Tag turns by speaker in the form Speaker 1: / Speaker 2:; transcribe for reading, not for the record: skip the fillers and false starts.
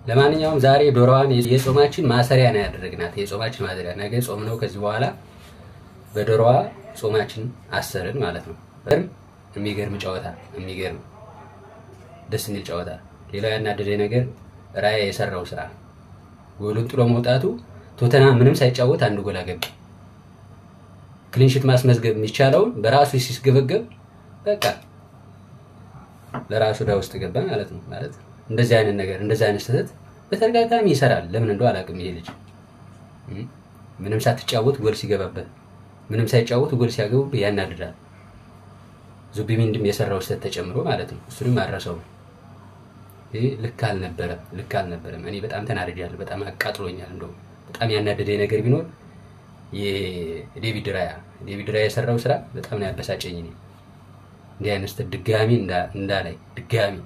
Speaker 1: ለማንኛውም ዛሬ ዶሮዋን የጾማችን ማሰሪያ ነው ያደረግናት። የጾማችን ማሰሪያ ነገ ጾም ነው። ከዚህ በኋላ በዶሮዋ ጾማችን አሰርን ማለት ነው። የሚገርም ጨዋታ፣ የሚገርም ደስ የሚል ጨዋታ። ሌላው ያናደደ ነገር ራያ የሰራው ስራ ጎሉን ጥሎ መውጣቱ። ቶተናም ምንም ሳይጫወት አንድ ጎል አገባ። ክሊንሺት ማስመዝገብ የሚቻለውን በራሱ ሲስገበገብ በቃ ለራሱ ዳ ውስጥ ገባ ማለት ነው። ማለት እንደዚህ አይነት ነገር እንደዚህ አይነት ስህተት በተደጋጋሚ ይሰራል። ለምን እንደው አላውቅም። ይሄ ልጅ ምንም ሳትጫወት ጎል ሲገባበት፣ ምንም ሳይጫወት ጎል ሲያገቡ ያናድዳል። ዙቢሜንዲም የሰራው ስህተት ተጨምሮ ማለት ነው። እሱንም አረሰው። ይሄ ልክ አልነበረም። እኔ በጣም ተናድጃለሁ። በጣም አቃጥሎኛል። እንደው በጣም ያናደደ ነገር ቢኖር የዴቪድ ራያ የሰራው ስራ በጣም ነው ያበሳጨኝ። እንዲህ አይነት ድጋሚ እንዳላይ ድጋሚ